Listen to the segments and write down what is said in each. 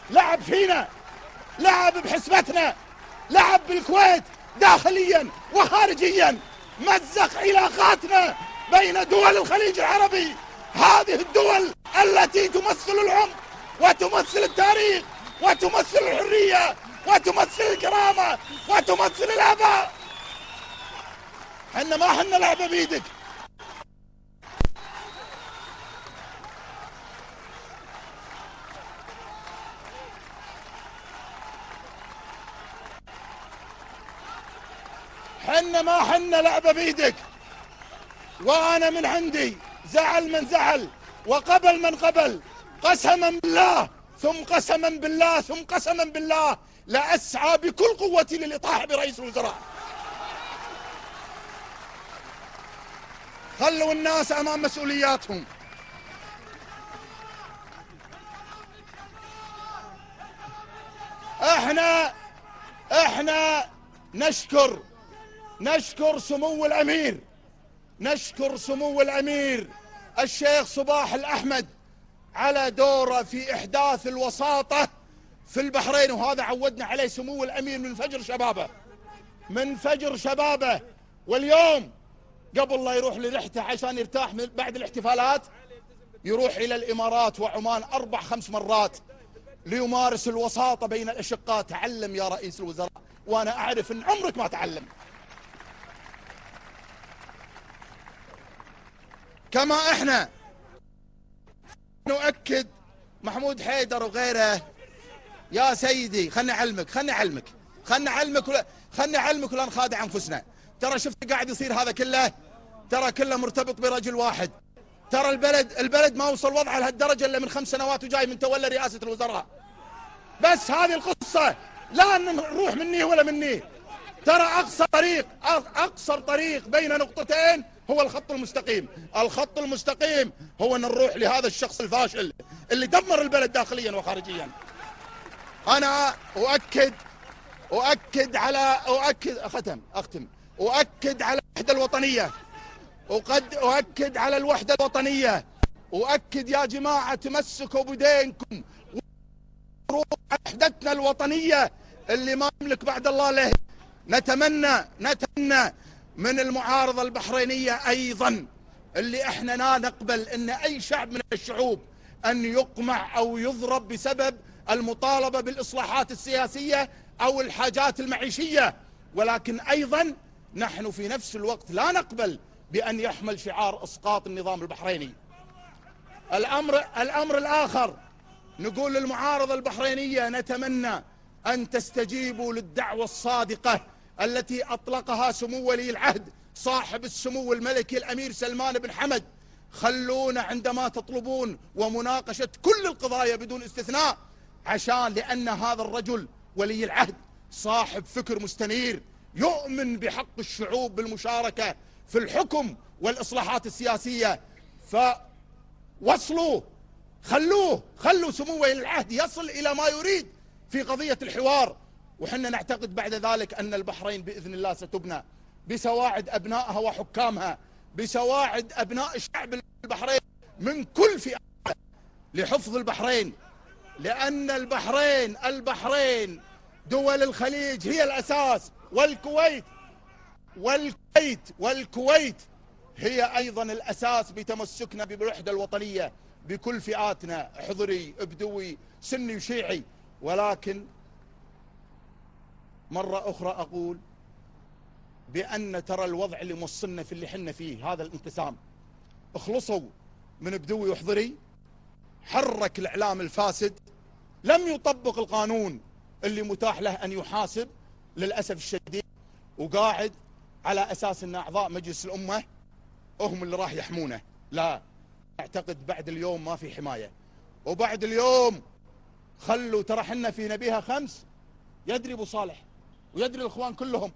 لعب فينا، لعب بحسبتنا، لعب بالكويت داخليا وخارجيا، مزق علاقاتنا بين دول الخليج العربي. هذه الدول التي تمثل العمق وتمثل التاريخ وتمثل الحرية وتمثل الكرامة وتمثل الآباء. حنا ما حنا لعبة بيدك. حنا ما حنا لعبة بيدك. وأنا من عندي زعل من زعل وقبل من قبل، قسما بالله ثم قسما بالله ثم قسما بالله لأسعى بكل قوتي للإطاحة برئيس الوزراء. خلوا الناس أمام مسؤولياتهم. احنا نشكر سمو الأمير، نشكر سمو الأمير الشيخ صباح الأحمد على دوره في إحداث الوساطة في البحرين، وهذا عودنا عليه سمو الأمير من فجر شبابه. واليوم قبل لا يروح لرحلته عشان يرتاح بعد الاحتفالات يروح إلى الإمارات وعمان 4-5 مرات ليمارس الوساطة بين الأشقاء. تعلم يا رئيس الوزراء، وأنا أعرف أن عمرك ما تعلم. كما احنا نؤكد محمود حيدر وغيره. يا سيدي خلني اعلمك ولا نخادع انفسنا. ترى شفت قاعد يصير هذا كله، ترى كله مرتبط برجل واحد. ترى البلد ما وصل وضعه لهالدرجه الا من 5 سنوات وجاي من تولى رئاسه الوزراء. بس هذه القصه لا نروح مني ولا مني. ترى اقصر طريق بين نقطتين هو الخط المستقيم. الخط المستقيم هو ان نروح لهذا الشخص الفاشل اللي دمر البلد داخليا وخارجيا. انا اؤكد على الوحدة الوطنية. أؤكد على الوحدة الوطنية. أؤكد يا جماعة تمسكوا بدينكم وحدتنا الوطنية اللي ما نملك بعد الله له. نتمنى من المعارضة البحرينية أيضا اللي احنا لا نقبل ان اي شعب من الشعوب ان يقمع او يضرب بسبب المطالبة بالاصلاحات السياسية او الحاجات المعيشية، ولكن ايضا نحن في نفس الوقت لا نقبل بان يحمل شعار اسقاط النظام البحريني. الامر الاخر نقول للمعارضة البحرينية نتمنى ان تستجيبوا للدعوة الصادقة التي اطلقها سمو ولي العهد صاحب السمو الملكي الامير سلمان بن حمد. خلونا عندما تطلبون ومناقشة كل القضايا بدون استثناء، لان هذا الرجل ولي العهد صاحب فكر مستنير يؤمن بحق الشعوب بالمشاركة في الحكم والاصلاحات السياسية. فوصلوا، خلوا سمو ولي العهد يصل الى ما يريد في قضية الحوار. وحنا نعتقد بعد ذلك ان البحرين باذن الله ستبنى بسواعد ابنائها وحكامها، بسواعد ابناء الشعب البحرين من كل فئة لحفظ البحرين، لان البحرين دول الخليج هي الاساس، والكويت هي ايضا الاساس بتمسكنا بالوحدة الوطنية بكل فئاتنا، حضري بدوي سني وشيعي. ولكن مرة اخرى اقول بأن ترى الوضع اللي موصلنا في اللي حنا فيه هذا الانقسام. اخلصوا من بدوي وحضري، حرك الإعلام الفاسد، لم يطبق القانون اللي متاح له أن يحاسب للأسف الشديد، وقاعد على أساس أن أعضاء مجلس الأمة هم اللي راح يحمونه. لا، أعتقد بعد اليوم ما في حماية، وبعد اليوم خلوا ترى حنا في نبيها 5. يدري أبو صالح ويدري الإخوان كلهم،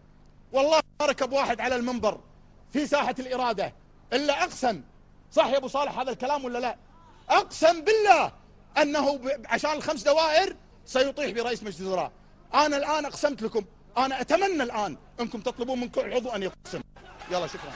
والله ما ركب واحد على المنبر في ساحة الإرادة إلا أقسم. صح يا أبو صالح هذا الكلام ولا لا؟ أقسم بالله أنه عشان ال5 دوائر سيطيح برئيس مجلس الوزراء. أنا الآن أقسمت لكم، أنا أتمنى الآن أنكم تطلبون من كل عضو أن يقسم. يلا شكرا.